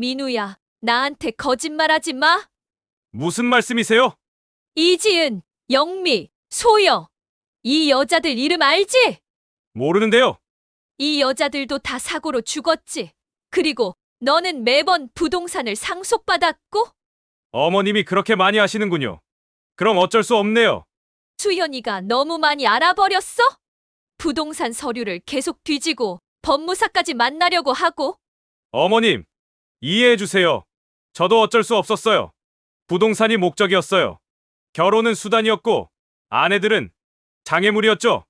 민우야, 나한테 거짓말하지 마. 무슨 말씀이세요? 이지은, 영미, 소영. 이 여자들 이름 알지? 모르는데요. 이 여자들도 다 사고로 죽었지. 그리고 너는 매번 부동산을 상속받았고, 어머님이 그렇게 많이 하시는군요. 그럼 어쩔 수 없네요. 수연이가 너무 많이 알아버렸어? 부동산 서류를 계속 뒤지고 법무사까지 만나려고 하고, 어머님, 이해해 주세요. 저도 어쩔 수 없었어요. 부동산이 목적이었어요. 결혼은 수단이었고, 아내들은 장애물이었죠.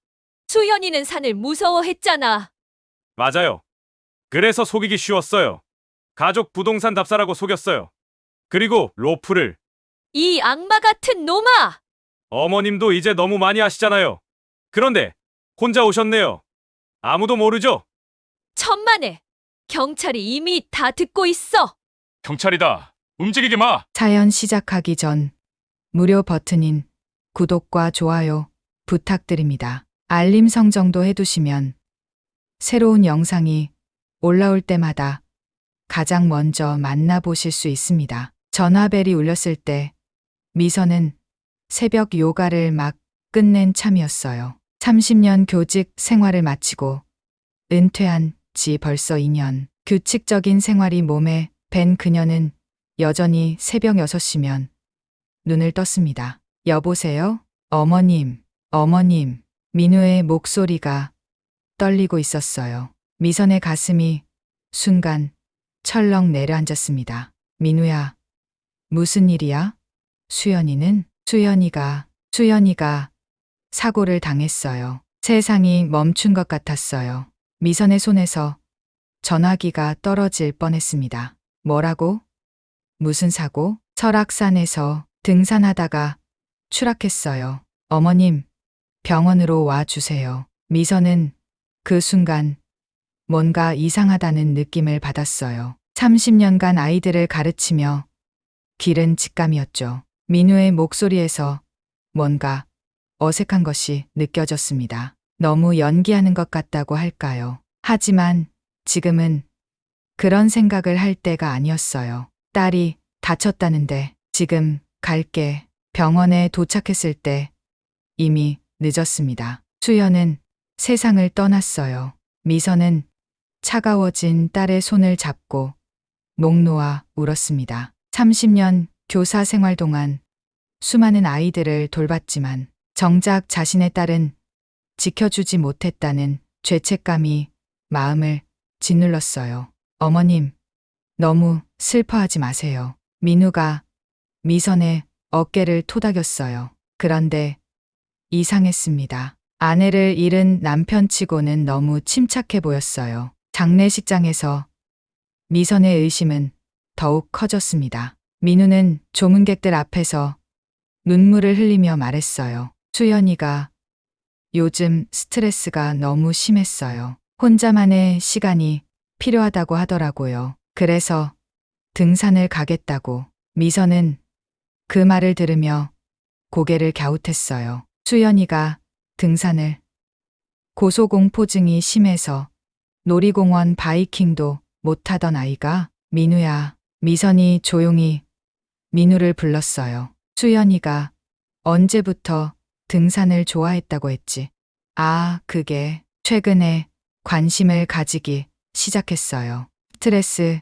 수연이는 산을 무서워했잖아. 맞아요. 그래서 속이기 쉬웠어요. 가족 부동산 답사라고 속였어요. 그리고 로프를. 이 악마 같은 놈아! 어머님도 이제 너무 많이 하시잖아요. 그런데 혼자 오셨네요. 아무도 모르죠? 천만에! 경찰이 이미 다 듣고 있어! 경찰이다. 움직이지 마. 사연 시작하기 전 무료 버튼인 구독과 좋아요 부탁드립니다. 알림 설정도 해두시면 새로운 영상이 올라올 때마다 가장 먼저 만나보실 수 있습니다. 전화벨이 울렸을 때 미선은 새벽 요가를 막 끝낸 참이었어요. 30년 교직 생활을 마치고 은퇴한 지 벌써 2년. 규칙적인 생활이 몸에 밴 그녀는 여전히 새벽 6시면 눈을 떴습니다. 여보세요? 어머님, 어머님. 민우의 목소리가 떨리고 있었어요. 미선의 가슴이 순간 철렁 내려앉았습니다. 민우야, 무슨 일이야? 수연이가 사고를 당했어요. 세상이 멈춘 것 같았어요. 미선의 손에서 전화기가 떨어질 뻔했습니다. 뭐라고? 무슨 사고? 설악산에서 등산하다가 추락했어요. 어머님, 병원으로 와 주세요. 미선은 그 순간 뭔가 이상하다는 느낌을 받았어요. 30년간 아이들을 가르치며 기른 직감이었죠. 민우의 목소리에서 뭔가 어색한 것이 느껴졌습니다. 너무 연기하는 것 같다고 할까요? 하지만 지금은 그런 생각을 할 때가 아니었어요. 딸이 다쳤다는데 지금 갈게. 병원에 도착했을 때 이미 늦었습니다. 수연은 세상을 떠났어요. 미선은 차가워진 딸의 손을 잡고 목 놓아 울었습니다. 30년 교사 생활 동안 수많은 아이들을 돌봤지만 정작 자신의 딸은 지켜주지 못했다는 죄책감이 마음을 짓눌렀어요. 어머님, 너무 슬퍼하지 마세요. 민우가 미선의 어깨를 토닥였어요. 그런데 이상했습니다. 아내를 잃은 남편치고는 너무 침착해 보였어요. 장례식장에서 미선의 의심은 더욱 커졌습니다. 민우는 조문객들 앞에서 눈물을 흘리며 말했어요. 수연이가 요즘 스트레스가 너무 심했어요. 혼자만의 시간이 필요하다고 하더라고요. 그래서 등산을 가겠다고. 미선은 그 말을 들으며 고개를 갸웃했어요. 수연이가 등산을. 고소공포증이 심해서 놀이공원 바이킹도 못하던 아이가. 민우야. 미선이 조용히 민우를 불렀어요. 수연이가 언제부터 등산을 좋아했다고 했지? 아, 그게 최근에 관심을 가지기 시작했어요. 스트레스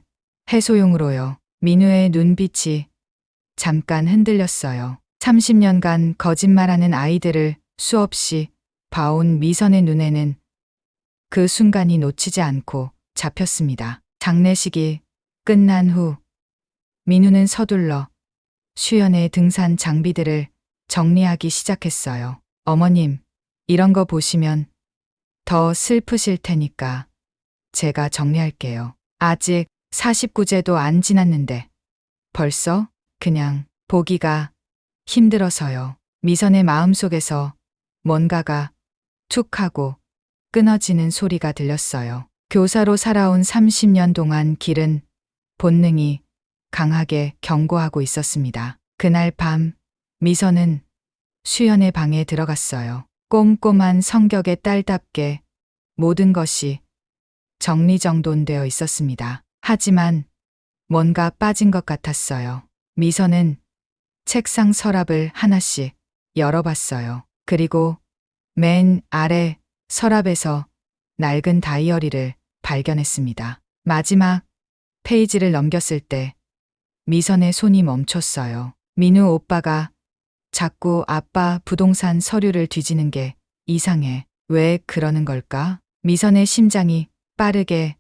해소용으로요. 민우의 눈빛이 잠깐 흔들렸어요. 30년간 거짓말하는 아이들을 수없이 봐온 미선의 눈에는 그 순간이 놓치지 않고 잡혔습니다. 장례식이 끝난 후 민우는 서둘러 수연의 등산 장비들을 정리하기 시작했어요. 어머님, 이런 거 보시면 더 슬프실 테니까 제가 정리할게요. 아직 49제도 안 지났는데 벌써 그냥 보기가 힘들어서요. 미선의 마음속에서 뭔가가 툭 하고 끊어지는 소리가 들렸어요. 교사로 살아온 30년 동안 기른 본능이 강하게 경고하고 있었습니다. 그날 밤 미선은 수연의 방에 들어갔어요. 꼼꼼한 성격의 딸답게 모든 것이 정리정돈되어 있었습니다. 하지만 뭔가 빠진 것 같았어요. 미선은 책상 서랍을 하나씩 열어봤어요. 그리고 맨 아래 서랍에서 낡은 다이어리를 발견했습니다. 마지막 페이지를 넘겼을 때 미선의 손이 멈췄어요. 민우 오빠가 자꾸 아빠 부동산 서류를 뒤지는 게 이상해. 왜 그러는 걸까? 미선의 심장이 빠르게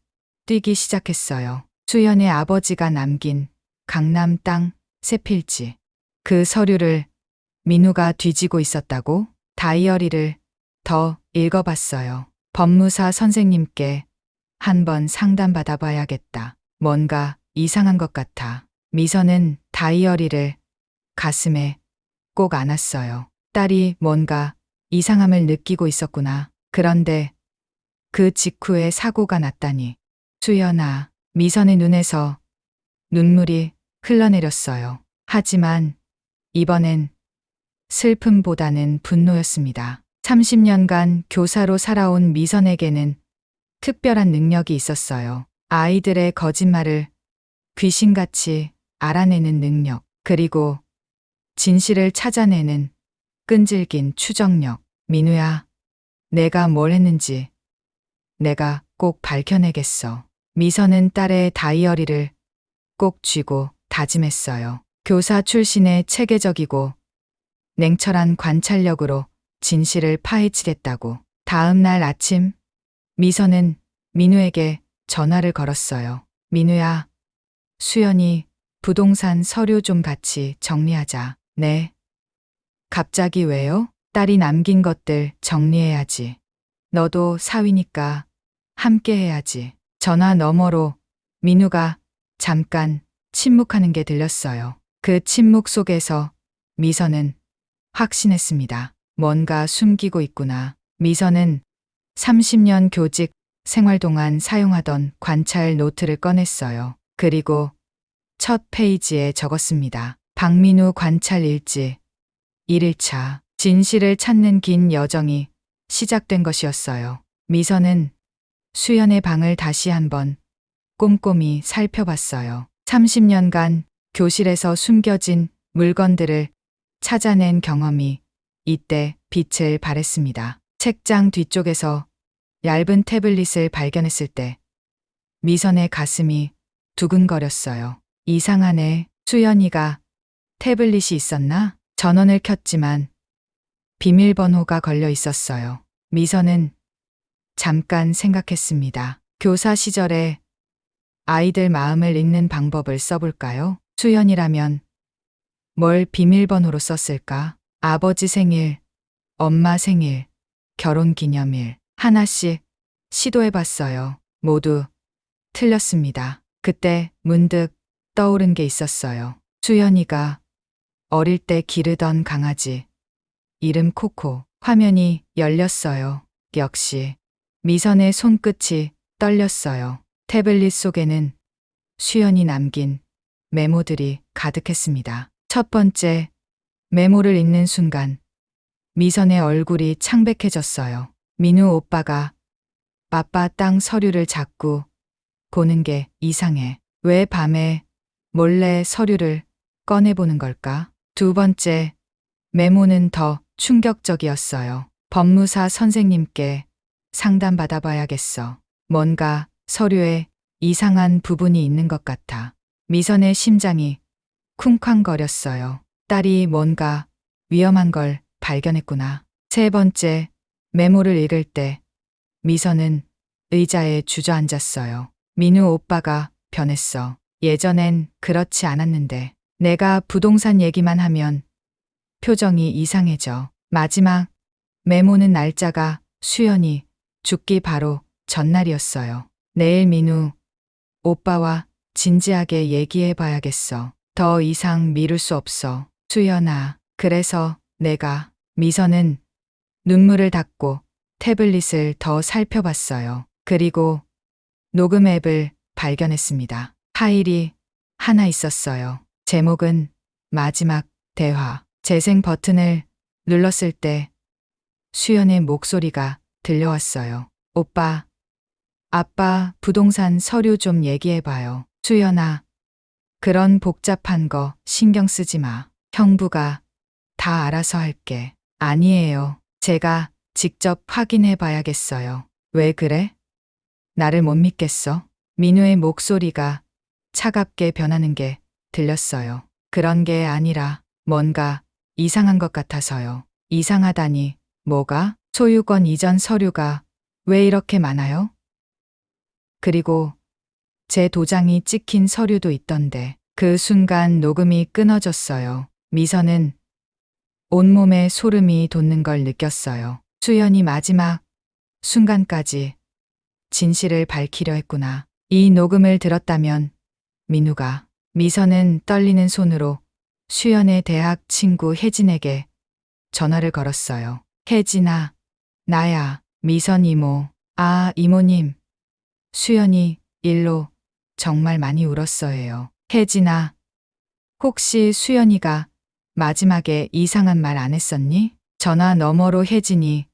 뛰기 시작했어요. 수연의 아버지가 남긴 강남 땅 세 필지. 그 서류를 민우가 뒤지고 있었다고? 다이어리를 더 읽어봤어요. 법무사 선생님께 한번 상담받아 봐야겠다. 뭔가 이상한 것 같아. 미선은 다이어리를 가슴에 꼭 안았어요. 딸이 뭔가 이상함을 느끼고 있었구나. 그런데 그 직후에 사고가 났다니. 수연아, 미선의 눈에서 눈물이 흘러내렸어요. 하지만 이번엔 슬픔보다는 분노였습니다. 30년간 교사로 살아온 미선에게는 특별한 능력이 있었어요. 아이들의 거짓말을 귀신같이 알아내는 능력, 그리고 진실을 찾아내는 끈질긴 추적력. 민우야, 내가 뭘 했는지 내가 꼭 밝혀내겠어. 미선은 딸의 다이어리를 꼭 쥐고 다짐했어요. 교사 출신의 체계적이고 냉철한 관찰력으로 진실을 파헤치겠다고. 다음 날 아침, 미선은 민우에게 전화를 걸었어요. 민우야, 수연이 부동산 서류 좀 같이 정리하자. 네. 갑자기 왜요? 딸이 남긴 것들 정리해야지. 너도 사위니까 함께 해야지. 전화 너머로 민우가 잠깐 침묵하는 게 들렸어요. 그 침묵 속에서 미선은 확신했습니다. 뭔가 숨기고 있구나. 미선은 30년 교직 생활 동안 사용하던 관찰 노트를 꺼냈어요. 그리고 첫 페이지에 적었습니다. 박민우 관찰 일지 1일차. 진실을 찾는 긴 여정이 시작된 것이었어요. 미선은 수연의 방을 다시 한번 꼼꼼히 살펴봤어요. 30년간 교실에서 숨겨진 물건들을 찾아낸 경험이 이때 빛을 발했습니다. 책장 뒤쪽에서 얇은 태블릿을 발견했을 때 미선의 가슴이 두근거렸어요. 이상하네. 수연이가 태블릿이 있었나? 전원을 켰지만 비밀번호가 걸려 있었어요. 미선은 잠깐 생각했습니다. 교사 시절에 아이들 마음을 읽는 방법을 써볼까요? 수연이라면 뭘 비밀번호로 썼을까? 아버지 생일, 엄마 생일, 결혼 기념일. 하나씩 시도해봤어요. 모두 틀렸습니다. 그때 문득 떠오른 게 있었어요. 수연이가 어릴 때 기르던 강아지. 이름 코코. 화면이 열렸어요. 역시 미선의 손끝이 떨렸어요. 태블릿 속에는 수연이 남긴 메모들이 가득했습니다. 첫 번째 메모를 읽는 순간 미선의 얼굴이 창백해졌어요. 민우 오빠가 아빠 땅 서류를 자꾸 보는 게 이상해. 왜 밤에 몰래 서류를 꺼내보는 걸까? 두 번째 메모는 더 충격적이었어요. 법무사 선생님께 상담받아봐야겠어. 뭔가 서류에 이상한 부분이 있는 것 같아. 미선의 심장이 쿵쾅거렸어요. 딸이 뭔가 위험한 걸 발견했구나. 세 번째 메모를 읽을 때 미선은 의자에 주저앉았어요. 민우 오빠가 변했어. 예전엔 그렇지 않았는데. 내가 부동산 얘기만 하면 표정이 이상해져. 마지막 메모는 날짜가 수연이 죽기 바로 전날이었어요. 내일 민우 오빠와 진지하게 얘기해 봐야겠어. 더 이상 미룰 수 없어. 수연아, 그래서 내가. 미선은 눈물을 닦고 태블릿을 더 살펴봤어요. 그리고 녹음 앱을 발견했습니다. 파일이 하나 있었어요. 제목은 마지막 대화. 재생 버튼을 눌렀을 때 수연의 목소리가 들려왔어요. 오빠, 아빠 부동산 서류 좀 얘기해봐요. 수연아, 그런 복잡한 거 신경 쓰지 마. 형부가 다 알아서 할게. 아니에요. 제가 직접 확인해 봐야겠어요. 왜 그래? 나를 못 믿겠어? 민우의 목소리가 차갑게 변하는 게 들렸어요. 그런 게 아니라 뭔가 이상한 것 같아서요. 이상하다니, 뭐가? 소유권 이전 서류가 왜 이렇게 많아요? 그리고 제 도장이 찍힌 서류도 있던데. 그 순간 녹음이 끊어졌어요. 미선은 온몸에 소름이 돋는 걸 느꼈어요. 수연이 마지막 순간까지 진실을 밝히려 했구나. 이 녹음을 들었다면 민우가. 미선은 떨리는 손으로 수연의 대학 친구 혜진에게 전화를 걸었어요. 혜진아, 나야. 미선 이모. 아, 이모님. 수연이 일로 정말 많이 울었어요. 혜진아, 혹시 수연이가 마지막에 이상한 말 안 했었니? 전화 너머로 혜진이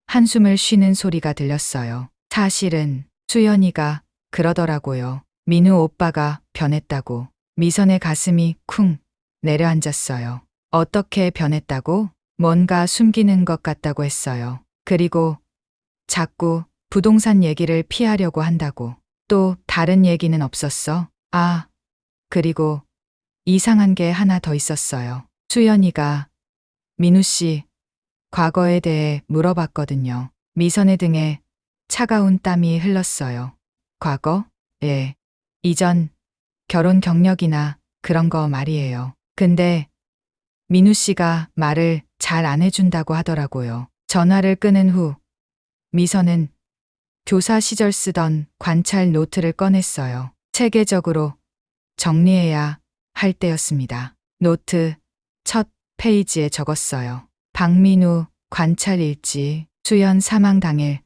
한숨을 쉬는 소리가 들렸어요. 사실은 수연이가 그러더라고요. 민우 오빠가 변했다고. 미선의 가슴이 쿵 내려앉았어요. 어떻게 변했다고? 뭔가 숨기는 것 같다고 했어요. 그리고 자꾸 부동산 얘기를 피하려고 한다고. 또 다른 얘기는 없었어? 아, 그리고 이상한 게 하나 더 있었어요. 수연이가 민우 씨 과거에 대해 물어봤거든요. 미선의 등에 차가운 땀이 흘렀어요. 과거? 예. 이전 결혼 경력이나 그런 거 말이에요. 근데 민우 씨가 말을 잘 안 해준다고 하더라고요. 전화를 끊은 후 미선은 교사 시절 쓰던 관찰 노트를 꺼냈어요. 체계적으로 정리해야 할 때였습니다. 노트 첫 페이지에 적었어요. 박민우 관찰 일지, 수연 사망 당일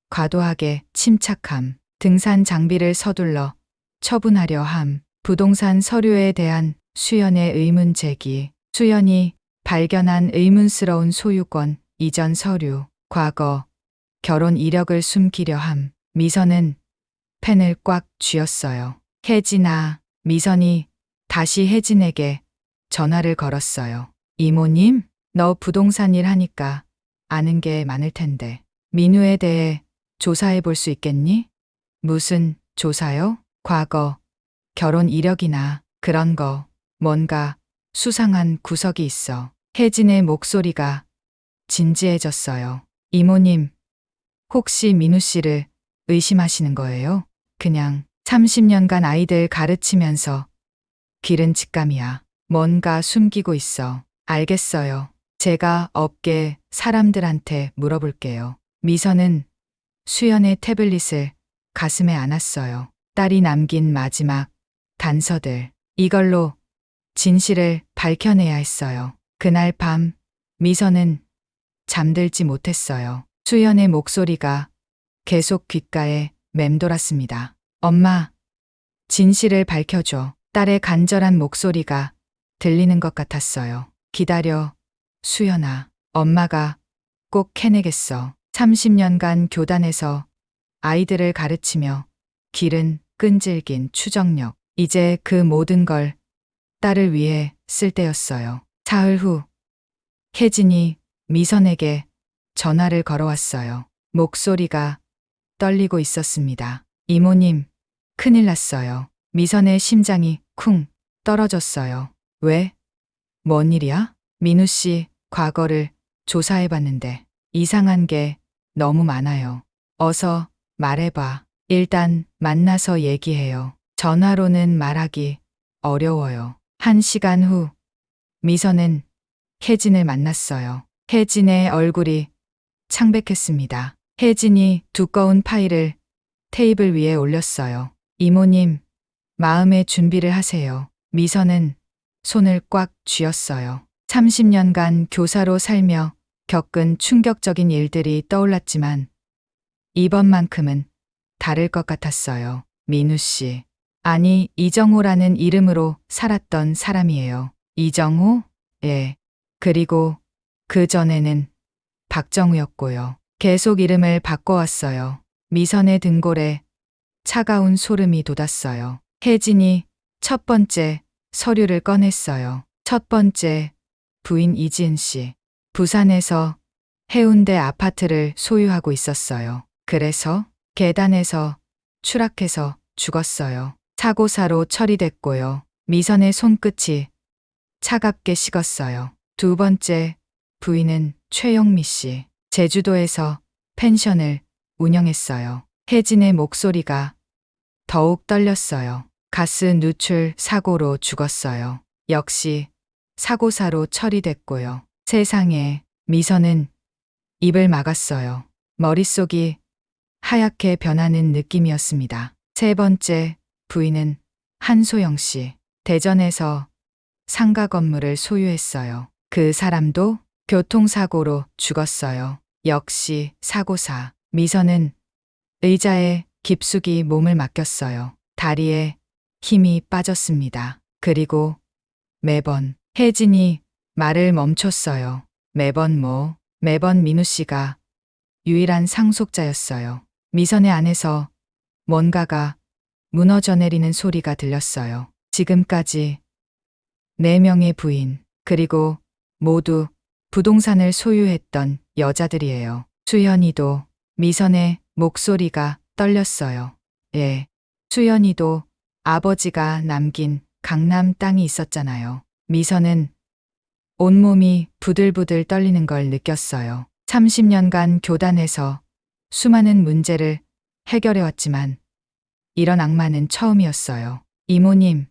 과도하게 침착함, 등산 장비를 서둘러 처분하려 함, 부동산 서류에 대한 수연의 의문 제기, 수연이 발견한 의문스러운 소유권 이전 서류, 과거 결혼 이력을 숨기려 함. 미선은 펜을 꽉 쥐었어요. 혜진아. 미선이 다시 혜진에게 전화를 걸었어요. 이모님, 너 부동산 일 하니까 아는 게 많을 텐데 민우에 대해 조사해 볼 수 있겠니? 무슨 조사요? 과거 결혼 이력이나 그런 거 뭔가 수상한 구석이 있어. 혜진의 목소리가 진지해졌어요. 이모님, 혹시 민우 씨를 의심하시는 거예요? 그냥 30년간 아이들 가르치면서 기른 직감이야. 뭔가 숨기고 있어. 알겠어요. 제가 업계 사람들한테 물어볼게요. 미선은 수연의 태블릿을 가슴에 안았어요. 딸이 남긴 마지막 단서들. 이걸로 진실을 밝혀내야 했어요. 그날 밤 미선은 잠들지 못했어요. 수연의 목소리가 계속 귓가에 맴돌았습니다. 엄마, 진실을 밝혀줘. 딸의 간절한 목소리가 들리는 것 같았어요. 기다려, 수연아. 엄마가 꼭 해내겠어. 30년간 교단에서 아이들을 가르치며 기른 끈질긴 추정력. 이제 그 모든 걸 딸을 위해 쓸 때였어요. 사흘 후 혜진이 미선에게 전화를 걸어왔어요. 목소리가 떨리고 있었습니다. 이모님, 큰일 났어요. 미선의 심장이 쿵 떨어졌어요. 왜? 뭔 일이야? 민우 씨 과거를 조사해봤는데 이상한 게 너무 많아요. 어서 말해봐. 일단 만나서 얘기해요. 전화로는 말하기 어려워요. 1시간 후 미선은 혜진을 만났어요. 혜진의 얼굴이 창백했습니다. 혜진이 두꺼운 파일을 테이블 위에 올렸어요. 이모님, 마음의 준비를 하세요. 미선은 손을 꽉 쥐었어요. 30년간 교사로 살며 겪은 충격적인 일들이 떠올랐지만 이번만큼은 다를 것 같았어요. 민우 씨. 아니, 이정호라는 이름으로 살았던 사람이에요. 이정호? 예. 그리고 그 전에는 박정우였고요. 계속 이름을 바꿔왔어요. 미선의 등골에 차가운 소름이 돋았어요. 혜진이 첫 번째 서류를 꺼냈어요. 첫 번째 부인 이지은 씨. 부산에서 해운대 아파트를 소유하고 있었어요. 그래서 계단에서 추락해서 죽었어요. 사고사로 처리됐고요. 미선의 손끝이 차갑게 식었어요. 두 번째 부인은 최영미 씨. 제주도에서 펜션을 운영했어요. 혜진의 목소리가 더욱 떨렸어요. 가스 누출 사고로 죽었어요. 역시 사고사로 처리됐고요. 세상에. 미선은 입을 막았어요. 머릿속이 하얗게 변하는 느낌이었습니다. 세 번째 부인은 한소영 씨. 대전에서 상가 건물을 소유했어요. 그 사람도 교통사고로 죽었어요. 역시 사고사. 미선은 의자에 깊숙이 몸을 맡겼어요. 다리에 힘이 빠졌습니다. 그리고 매번 혜진이 말을 멈췄어요. 매번 민우 씨가 유일한 상속자였어요. 미선의 안에서 뭔가가 무너져 내리는 소리가 들렸어요. 지금까지 4명의 부인, 그리고 모두 부동산을 소유했던 여자들이에요. 수연이도. 미선의 목소리가 떨렸어요. 예. 수연이도 아버지가 남긴 강남 땅이 있었잖아요. 미선은 온몸이 부들부들 떨리는 걸 느꼈어요. 30년간 교단에서 수많은 문제를 해결해왔지만 이런 악마는 처음이었어요. 이모님,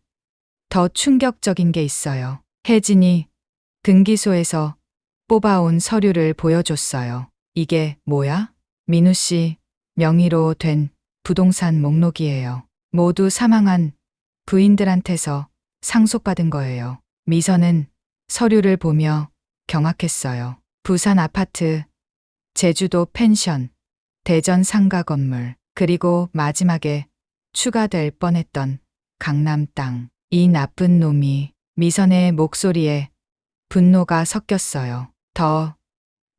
더 충격적인 게 있어요. 혜진이 등기소에서 뽑아온 서류를 보여줬어요. 이게 뭐야? 민우 씨 명의로 된 부동산 목록이에요. 모두 사망한 부인들한테서 상속받은 거예요. 미선은 서류를 보며 경악했어요. 부산 아파트, 제주도 펜션, 대전 상가 건물, 그리고 마지막에 추가될 뻔했던 강남 땅. 이 나쁜 놈이. 미선의 목소리에 분노가 섞였어요. 더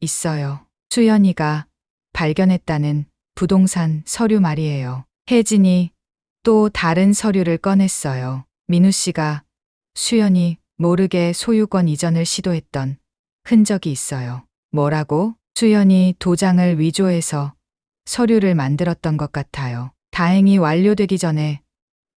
있어요. 수연이가 발견했다는 부동산 서류 말이에요. 혜진이 또 다른 서류를 꺼냈어요. 민우 씨가 수연이 모르게 소유권 이전을 시도했던 흔적이 있어요. 뭐라고? 수연이 도장을 위조해서 서류를 만들었던 것 같아요. 다행히 완료되기 전에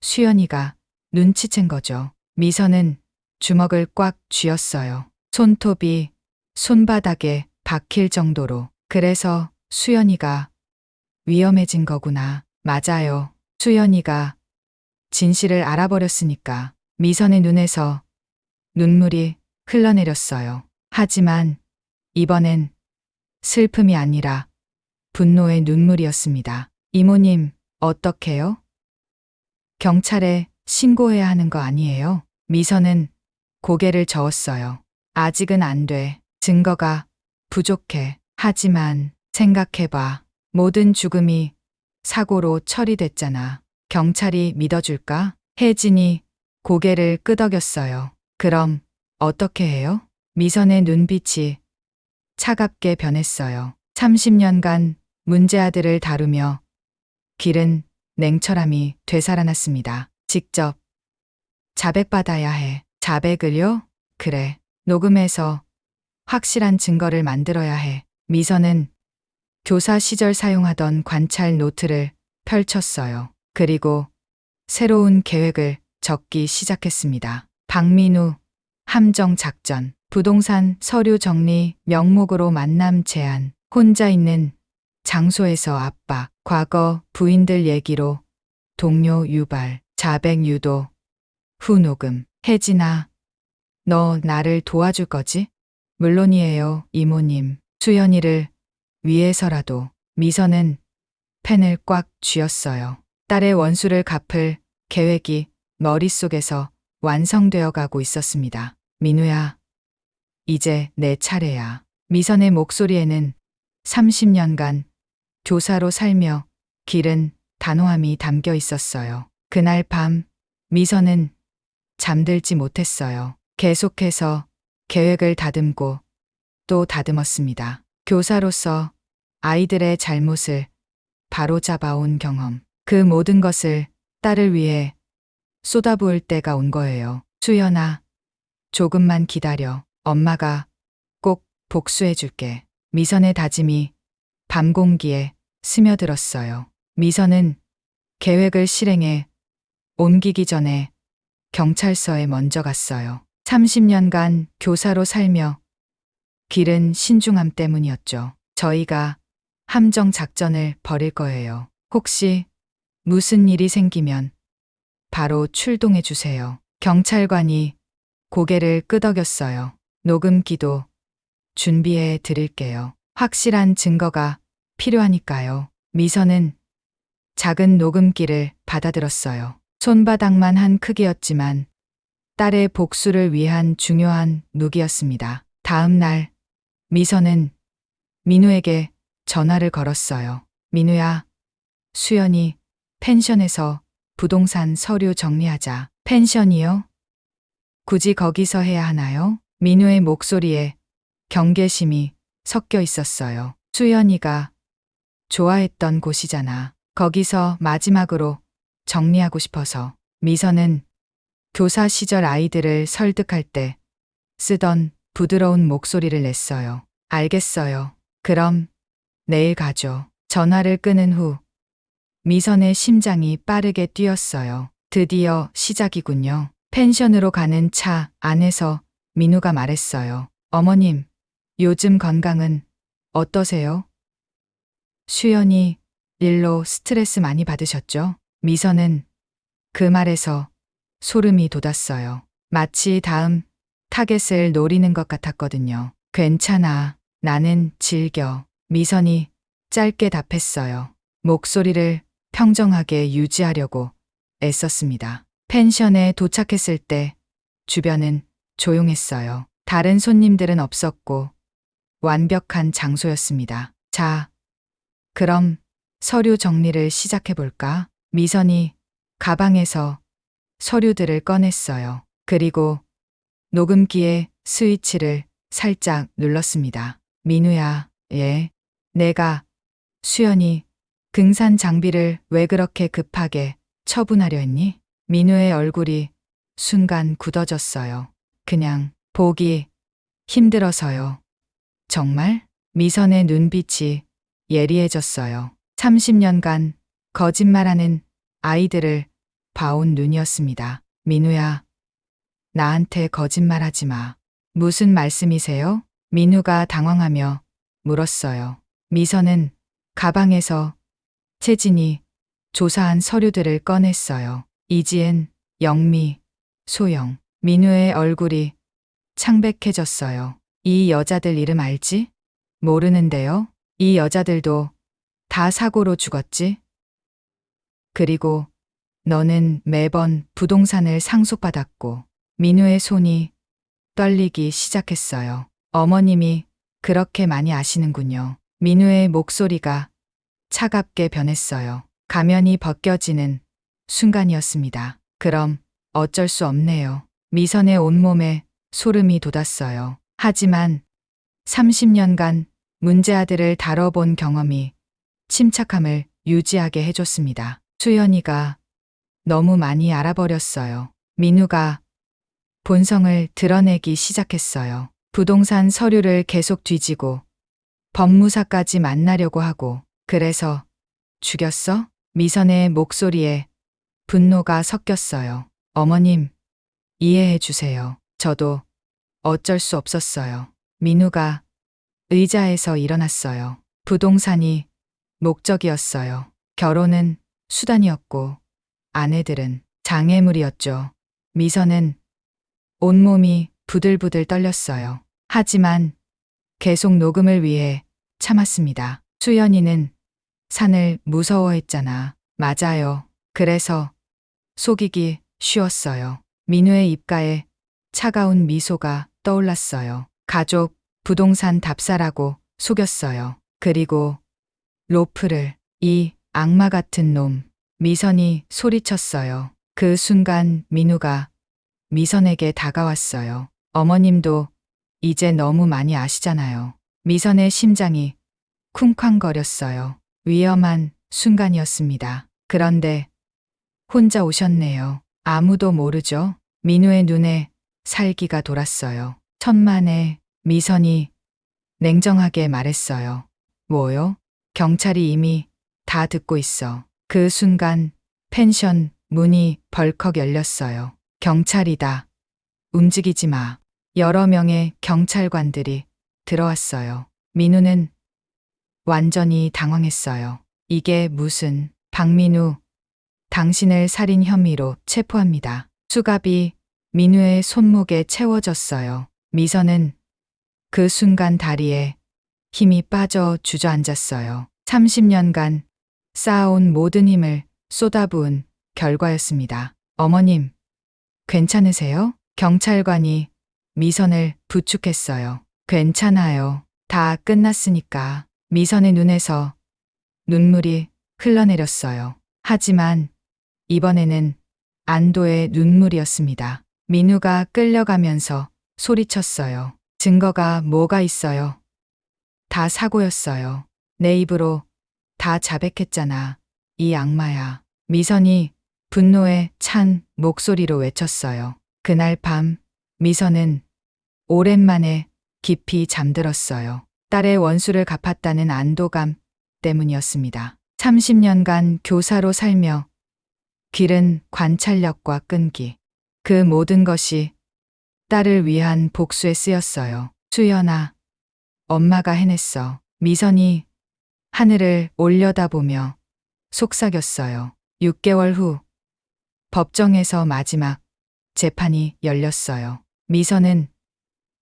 수연이가 눈치챈 거죠. 미선은 주먹을 꽉 쥐었어요. 손톱이 손바닥에 박힐 정도로. 그래서 수연이가 위험해진 거구나. 맞아요. 수연이가 진실을 알아버렸으니까. 미선의 눈에서 눈물이 흘러내렸어요. 하지만 이번엔 슬픔이 아니라 분노의 눈물이었습니다. 이모님, 어떡해요? 경찰에 신고해야 하는 거 아니에요? 미선은 고개를 저었어요. 아직은 안 돼. 증거가 부족해. 하지만 생각해봐. 모든 죽음이 사고로 처리됐잖아. 경찰이 믿어줄까? 혜진이 고개를 끄덕였어요. 그럼 어떻게 해요? 미선의 눈빛이 차갑게 변했어요. 30년간 문제아들을 다루며 길은 냉철함이 되살아났습니다. 직접 자백받아야 해. 자백을요? 그래. 녹음해서 확실한 증거를 만들어야 해. 미선은 교사 시절 사용하던 관찰 노트를 펼쳤어요. 그리고 새로운 계획을 적기 시작했습니다. 박민우, 함정 작전, 부동산 서류 정리, 명목으로 만남 제한, 혼자 있는 장소에서 압박, 과거 부인들 얘기로 동료 유발, 자백 유도, 후녹음. 혜진아, 너 나를 도와줄 거지? 물론이에요, 이모님. 수연이를 위해서라도. 미선은 펜을 꽉 쥐었어요. 딸의 원수를 갚을 계획이 머릿속에서 완성되어 가고 있었습니다. 민우야, 이제 내 차례야. 미선의 목소리에는 30년간 교사로 살며 기른 단호함이 담겨 있었어요. 그날 밤 미선은 잠들지 못했어요. 계속해서 계획을 다듬고 또 다듬었습니다. 교사로서 아이들의 잘못을 바로잡아온 경험, 그 모든 것을 딸을 위해 쏟아부을 때가 온 거예요. 수연아, 조금만 기다려. 엄마가 꼭 복수해 줄게. 미선의 다짐이 밤 공기에 스며들었어요. 미선은 계획을 실행해 옮기기 전에 경찰서에 먼저 갔어요. 30년간 교사로 살며 길은 신중함 때문이었죠. 저희가 함정 작전을 벌일 거예요. 혹시 무슨 일이 생기면 바로 출동해 주세요. 경찰관이 고개를 끄덕였어요. 녹음기도 준비해 드릴게요. 확실한 증거가 필요하니까요. 미선은 작은 녹음기를 받아들었어요. 손바닥만 한 크기였지만 딸의 복수를 위한 중요한 무기였습니다. 다음 날 미선은 민우에게 전화를 걸었어요. 민우야, 수연이 펜션에서 부동산 서류 정리하자. 펜션이요? 굳이 거기서 해야 하나요? 민우의 목소리에 경계심이 섞여 있었어요. 수연이가 좋아했던 곳이잖아. 거기서 마지막으로 정리하고 싶어서. 미선은 교사 시절 아이들을 설득할 때 쓰던 부드러운 목소리를 냈어요. 알겠어요. 그럼 내일 가죠. 전화를 끊은 후 미선의 심장이 빠르게 뛰었어요. 드디어 시작이군요. 펜션으로 가는 차 안에서 민우가 말했어요. 어머님, 요즘 건강은 어떠세요? 수연이 일로 스트레스 많이 받으셨죠? 미선은 그 말에서 소름이 돋았어요. 마치 다음 타겟을 노리는 것 같았거든요. 괜찮아. 나는 즐겨. 미선이 짧게 답했어요. 목소리를 평정하게 유지하려고 애썼습니다. 펜션에 도착했을 때 주변은 조용했어요. 다른 손님들은 없었고 완벽한 장소였습니다. 자, 그럼 서류 정리를 시작해볼까? 미선이 가방에서 서류들을 꺼냈어요. 그리고 녹음기의 스위치를 살짝 눌렀습니다. 민우야, 예. 내가 수연이 등산 장비를 왜 그렇게 급하게 처분하려 했니? 민우의 얼굴이 순간 굳어졌어요. 그냥 보기 힘들어서요. 정말? 미선의 눈빛이 예리해졌어요. 30년간 거짓말하는 아이들을 봐온 눈이었습니다. 민우야, 나한테 거짓말하지 마. 무슨 말씀이세요? 민우가 당황하며 물었어요. 미선은 가방에서 채진이 조사한 서류들을 꺼냈어요. 이지은, 영미, 소영. 민우의 얼굴이 창백해졌어요. 이 여자들 이름 알지? 모르는데요. 이 여자들도 다 사고로 죽었지? 그리고 너는 매번 부동산을 상속받았고. 민우의 손이 떨리기 시작했어요. 어머님이 그렇게 많이 아시는군요. 민우의 목소리가 차갑게 변했어요. 가면이 벗겨지는 순간이었습니다. 그럼 어쩔 수 없네요. 미선의 온몸에 소름이 돋았어요. 하지만 30년간 문제아들을 다뤄본 경험이 침착함을 유지하게 해줬습니다. 수연이가 너무 많이 알아버렸어요. 민우가 본성을 드러내기 시작했어요. 부동산 서류를 계속 뒤지고 법무사까지 만나려고 하고. 그래서 죽였어? 미선의 목소리에 분노가 섞였어요. 어머님, 이해해 주세요. 저도 어쩔 수 없었어요. 민우가 의자에서 일어났어요. 부동산이 목적이었어요. 결혼은 수단이었고 아내들은 장애물이었죠. 미선은 온몸이 부들부들 떨렸어요. 하지만 계속 녹음을 위해 참았습니다. 수연이는 산을 무서워했잖아. 맞아요. 그래서 속이기 쉬웠어요. 민우의 입가에 차가운 미소가 떠올랐어요. 가족, 부동산 답사라고 속였어요. 그리고 로프를, 이 악마 같은 놈. 미선이 소리쳤어요. 그 순간 민우가 미선에게 다가왔어요. 어머님도 이제 너무 많이 아시잖아요. 미선의 심장이 쿵쾅거렸어요. 위험한 순간이었습니다. 그런데 혼자 오셨네요. 아무도 모르죠. 민우의 눈에 살기가 돌았어요. 천만에 미선이 냉정하게 말했어요. 뭐요? 경찰이 이미 다 듣고 있어. 그 순간 펜션 문이 벌컥 열렸어요. 경찰이다. 움직이지 마. 여러 명의 경찰관들이 들어왔어요. 민우는 완전히 당황했어요. 이게 무슨, 박민우, 당신을 살인 혐의로 체포합니다. 수갑이 민우의 손목에 채워졌어요. 미선은 그 순간 다리에 힘이 빠져 주저앉았어요. 30년간 쌓아온 모든 힘을 쏟아부은 결과였습니다. 어머님, 괜찮으세요? 경찰관이 미선을 부축했어요. 괜찮아요. 다 끝났으니까. 미선의 눈에서 눈물이 흘러내렸어요. 하지만 이번에는 안도의 눈물이었습니다. 민우가 끌려가면서 소리쳤어요. 증거가 뭐가 있어요? 다 사고였어요. 내 입으로 다 자백했잖아. 이 악마야. 미선이 분노에 찬 목소리로 외쳤어요. 그날 밤 미선은 오랜만에 깊이 잠들었어요. 딸의 원수를 갚았다는 안도감 때문이었습니다. 30년간 교사로 살며 기른 관찰력과 끈기. 그 모든 것이 딸을 위한 복수에 쓰였어요. 수연아, 엄마가 해냈어. 미선이 하늘을 올려다보며 속삭였어요. 6개월 후 법정에서 마지막 재판이 열렸어요. 미선은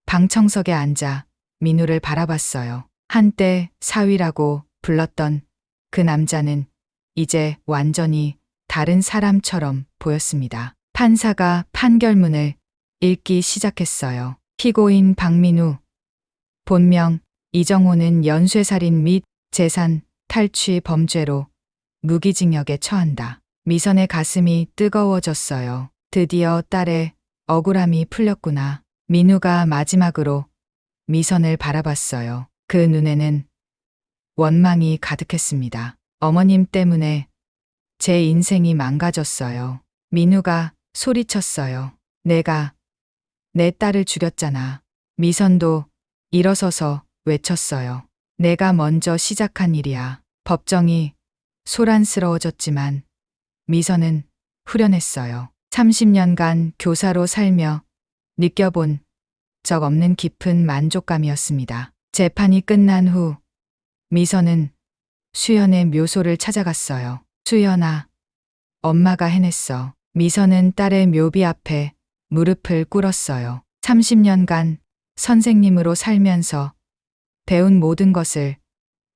방청석에 앉아 민우를 바라봤어요. 한때 사위라고 불렀던 그 남자는 이제 완전히 다른 사람처럼 보였습니다. 판사가 판결문을 읽기 시작했어요. 피고인 박민우, 본명 이정호는 연쇄살인 및 재산 탈취 범죄로 무기징역에 처한다. 미선의 가슴이 뜨거워졌어요. 드디어 딸의 억울함이 풀렸구나. 민우가 마지막으로 미선을 바라봤어요. 그 눈에는 원망이 가득했습니다. 어머님 때문에 제 인생이 망가졌어요. 민우가 소리쳤어요. 내가 내 딸을 죽였잖아. 미선도 일어서서 외쳤어요. 내가 먼저 시작한 일이야. 법정이 소란스러워졌지만 미선은 후련했어요. 30년간 교사로 살며 느껴본 적 없는 깊은 만족감이었습니다. 재판이 끝난 후 미선은 수연의 묘소를 찾아갔어요. 수연아, 엄마가 해냈어. 미선은 딸의 묘비 앞에 무릎을 꿇었어요. 30년간 선생님으로 살면서 배운 모든 것을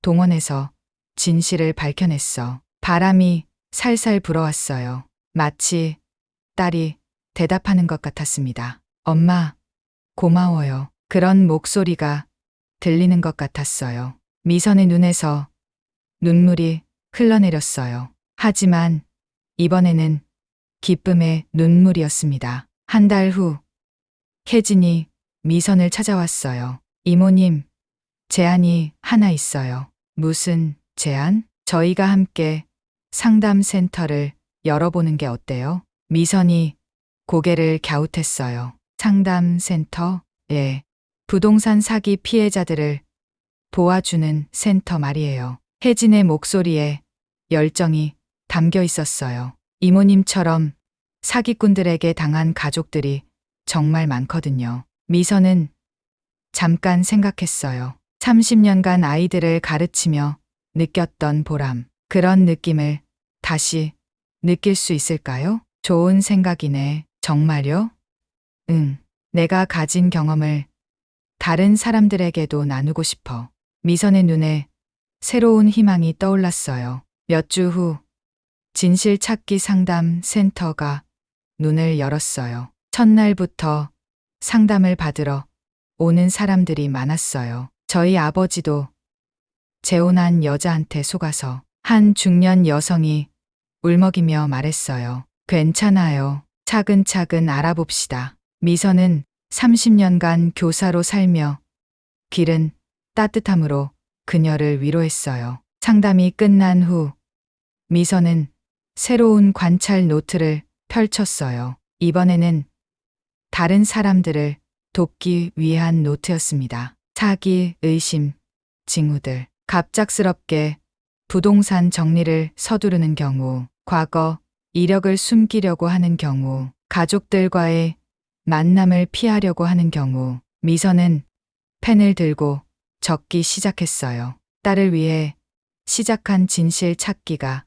동원해서 진실을 밝혀냈어. 바람이 살살 불어왔어요. 마치 딸이 대답하는 것 같았습니다. 엄마, 고마워요. 그런 목소리가 들리는 것 같았어요. 미선의 눈에서 눈물이 흘러내렸어요. 하지만 이번에는 기쁨의 눈물이었습니다. 한 달 후, 혜진이 미선을 찾아왔어요. 이모님, 제안이 하나 있어요. 무슨 제안? 저희가 함께 상담센터를 열어보는 게 어때요? 미선이 고개를 갸웃했어요. 상담센터? 예. 부동산 사기 피해자들을 도와주는 센터 말이에요. 혜진의 목소리에 열정이 담겨 있었어요. 이모님처럼 사기꾼들에게 당한 가족들이 정말 많거든요. 미선은 잠깐 생각했어요. 30년간 아이들을 가르치며 느꼈던 보람, 그런 느낌을 다시 느낄 수 있을까요? 좋은 생각이네. 정말요? 응. 내가 가진 경험을 다른 사람들에게도 나누고 싶어. 미선의 눈에 새로운 희망이 떠올랐어요. 몇 주 후 진실 찾기 상담 센터가 문을 열었어요. 첫날부터 상담을 받으러 오는 사람들이 많았어요. 저희 아버지도 재혼한 여자한테 속아서. 한 중년 여성이 울먹이며 말했어요. 괜찮아요. 차근차근 알아봅시다. 미선은 30년간 교사로 살며 기른 따뜻함으로 그녀를 위로했어요. 상담이 끝난 후 미선은 새로운 관찰 노트를 펼쳤어요. 이번에는 다른 사람들을 돕기 위한 노트였습니다. 사기, 의심, 징후들. 갑작스럽게 부동산 정리를 서두르는 경우, 과거, 이력을 숨기려고 하는 경우, 가족들과의 만남을 피하려고 하는 경우, 미선은 펜을 들고 적기 시작했어요. 딸을 위해 시작한 진실 찾기가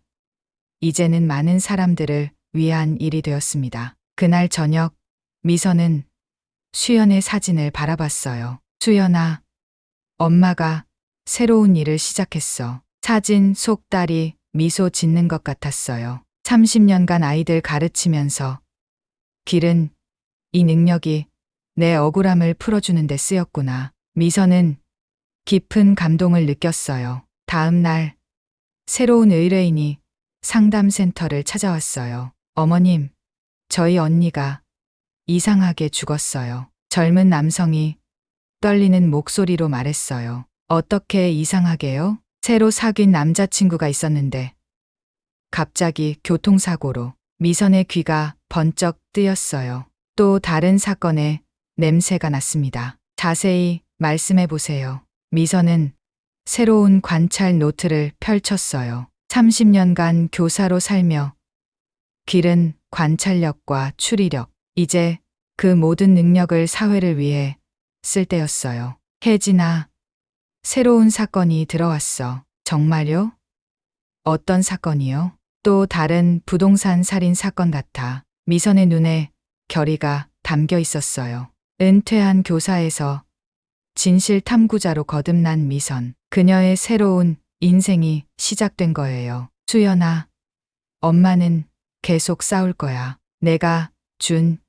이제는 많은 사람들을 위한 일이 되었습니다. 그날 저녁, 미선은 수연의 사진을 바라봤어요. 수연아, 엄마가 새로운 일을 시작했어. 사진 속 딸이 미소 짓는 것 같았어요. 30년간 아이들 가르치면서 길은 이 능력이 내 억울함을 풀어주는 데 쓰였구나. 미선은 깊은 감동을 느꼈어요. 다음 날 새로운 의뢰인이 상담센터를 찾아왔어요. 어머님, 저희 언니가 이상하게 죽었어요. 젊은 남성이 떨리는 목소리로 말했어요. 어떻게 이상하게요? 새로 사귄 남자친구가 있었는데 갑자기 교통사고로. 미선의 귀가 번쩍 뜨였어요. 또 다른 사건의 냄새가 났습니다. 자세히 말씀해 보세요. 미선은 새로운 관찰 노트를 펼쳤어요. 30년간 교사로 살며 기른 관찰력과 추리력, 이제 그 모든 능력을 사회를 위해 쓸 때였어요. 혜진아, 새로운 사건이 들어왔어. 정말요? 어떤 사건이요? 또 다른 부동산 살인 사건 같아. 미선의 눈에 결의가 담겨 있었어요. 은퇴한 교사에서 진실 탐구자로 거듭난 미선. 그녀의 새로운 인생이 시작된 거예요. 수연아, 엄마는 계속 싸울 거야. 내가 준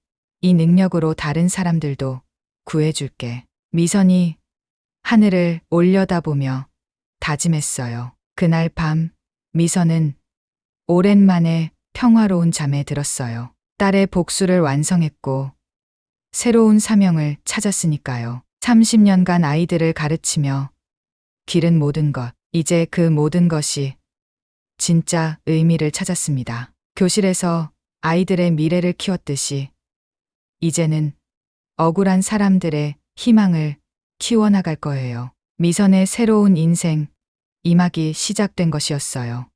이 능력으로 다른 사람들도 구해줄게. 미선이 하늘을 올려다보며 다짐했어요. 그날 밤 미선은 오랜만에 평화로운 잠에 들었어요. 딸의 복수를 완성했고 새로운 사명을 찾았으니까요. 30년간 아이들을 가르치며 기른 모든 것, 이제 그 모든 것이 진짜 의미를 찾았습니다. 교실에서 아이들의 미래를 키웠듯이 이제는 억울한 사람들의 희망을 키워나갈 거예요. 미선의 새로운 인생, 이막이 시작된 것이었어요.